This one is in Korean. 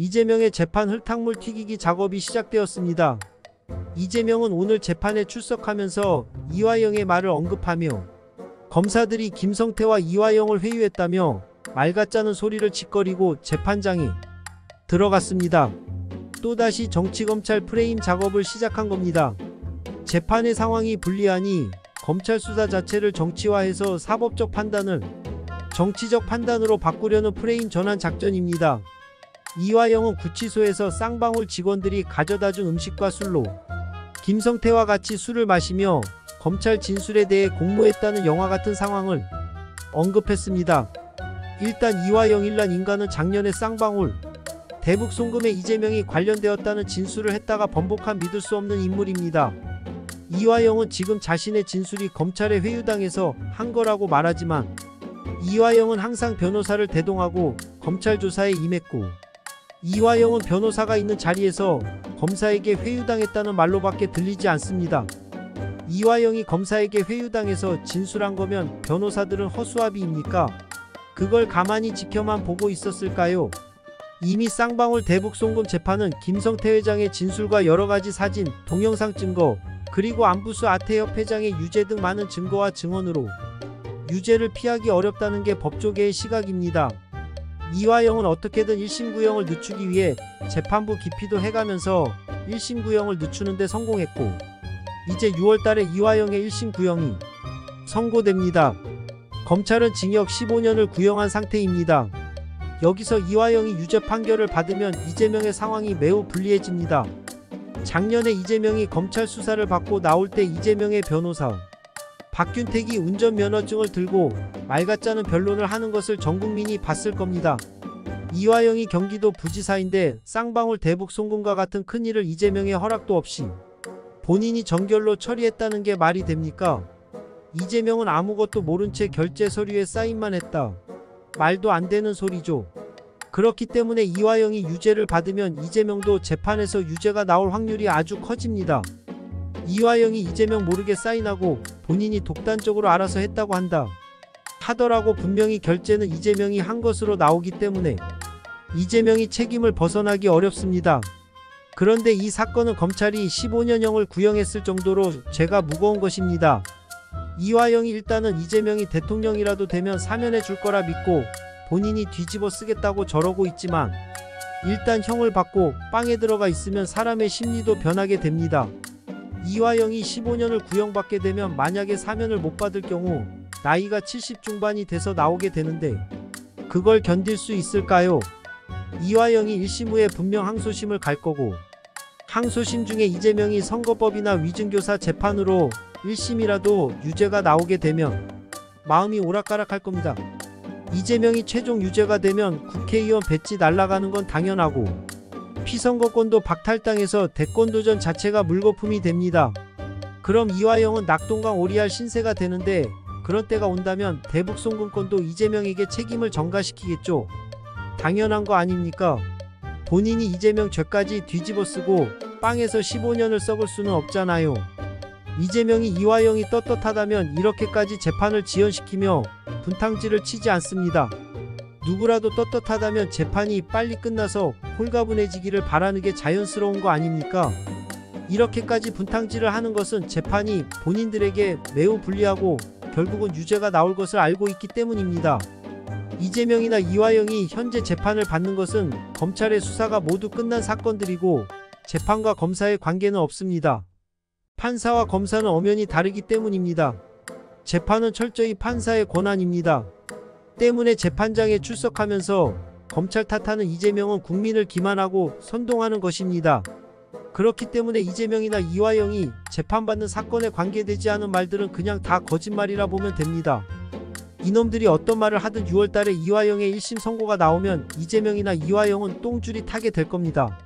이재명의 재판 흙탕물 튀기기 작업이 시작되었습니다. 이재명은 오늘 재판에 출석하면서 이화영의 말을 언급하며 검사들이 김성태와 이화영을 회유했다며 말 같자는 소리를 짓거리고 재판장에 들어갔습니다. 또다시 정치검찰 프레임 작업을 시작한 겁니다. 재판의 상황이 불리하니 검찰 수사 자체를 정치화해서 사법적 판단을 정치적 판단으로 바꾸려는 프레임 전환 작전입니다. 이화영은 구치소에서 쌍방울 직원들이 가져다준 음식과 술로 김성태와 같이 술을 마시며 검찰 진술에 대해 공모했다는 영화 같은 상황을 언급했습니다. 일단 이화영 일란 인간은 작년에 쌍방울 대북 송금에 이재명이 관련되었다는 진술을 했다가 번복한 믿을 수 없는 인물입니다. 이화영은 지금 자신의 진술이 검찰에 회유당해서 한 거라고 말하지만 이화영은 항상 변호사를 대동하고 검찰 조사에 임했고 이화영은 변호사가 있는 자리에서 검사에게 회유당했다는 말로밖에 들리지 않습니다. 이화영이 검사에게 회유당해서 진술한 거면 변호사들은 허수아비입니까? 그걸 가만히 지켜만 보고 있었을까요? 이미 쌍방울 대북 송금 재판은 김성태 회장의 진술과 여러가지 사진, 동영상 증거, 그리고 안부수 아태협 회장의 유죄 등 많은 증거와 증언으로 유죄를 피하기 어렵다는 게 법조계의 시각입니다. 이화영은 어떻게든 1심 구형을 늦추기 위해 재판부 깊이도 해가면서 1심 구형을 늦추는데 성공했고 이제 6월달에 이화영의 1심 구형이 선고됩니다. 검찰은 징역 15년을 구형한 상태입니다. 여기서 이화영이 유죄 판결을 받으면 이재명의 상황이 매우 불리해집니다. 작년에 이재명이 검찰 수사를 받고 나올 때 이재명의 변호사 박균택이 운전면허증을 들고 말 같자는 변론을 하는 것을 전 국민이 봤을 겁니다. 이화영이 경기도 부지사인데 쌍방울 대북 송금과 같은 큰일을 이재명의 허락도 없이 본인이 정결로 처리했다는 게 말이 됩니까? 이재명은 아무것도 모른 채 결제 서류에 사인만 했다. 말도 안 되는 소리죠. 그렇기 때문에 이화영이 유죄를 받으면 이재명도 재판에서 유죄가 나올 확률이 아주 커집니다. 이화영이 이재명 모르게 사인하고 본인이 독단적으로 알아서 했다고 한다 하더라고 분명히 결제는 이재명이 한 것으로 나오기 때문에 이재명이 책임을 벗어나기 어렵습니다. 그런데 이 사건은 검찰이 15년형을 구형했을 정도로 죄가 무거운 것입니다. 이화영이 일단은 이재명이 대통령이라도 되면 사면해 줄 거라 믿고 본인이 뒤집어 쓰겠다고 저러고 있지만 일단 형을 받고 빵에 들어가 있으면 사람의 심리도 변하게 됩니다. 이화영이 15년을 구형받게 되면 만약에 사면을 못 받을 경우 나이가 70 중반이 돼서 나오게 되는데 그걸 견딜 수 있을까요? 이화영이 1심 후에 분명 항소심을 갈 거고 항소심 중에 이재명이 선거법이나 위증교사 재판으로 1심이라도 유죄가 나오게 되면 마음이 오락가락할 겁니다. 이재명이 최종 유죄가 되면 국회의원 배지 날아가는 건 당연하고 피선거권도 박탈당해서 대권도전 자체가 물거품이 됩니다. 그럼 이화영은 낙동강 오리알 신세가 되는데 그런 때가 온다면 대북 송금권도 이재명에게 책임을 전가시키겠죠. 당연한 거 아닙니까? 본인이 이재명 죄까지 뒤집어쓰고 빵에서 15년을 썩을 수는 없잖아요. 이재명이 이화영이 떳떳하다면 이렇게까지 재판을 지연시키며 분탕질을 치지 않습니다. 누구라도 떳떳하다면 재판이 빨리 끝나서 홀가분해지기를 바라는 게 자연스러운 거 아닙니까? 이렇게까지 분탕질을 하는 것은 재판이 본인들에게 매우 불리하고 결국은 유죄가 나올 것을 알고 있기 때문입니다. 이재명이나 이화영이 현재 재판을 받는 것은 검찰의 수사가 모두 끝난 사건들이고 재판과 검사의 관계는 없습니다. 판사와 검사는 엄연히 다르기 때문입니다. 재판은 철저히 판사의 권한입니다. 때문에 재판장에 출석하면서 검찰 탓하는 이재명은 국민을 기만하고 선동하는 것입니다. 그렇기 때문에 이재명이나 이화영이 재판받는 사건에 관계되지 않은 말들은 그냥 다 거짓말이라 보면 됩니다. 이놈들이 어떤 말을 하든 6월달에 이화영의 1심 선고가 나오면 이재명이나 이화영은 똥줄이 타게 될 겁니다.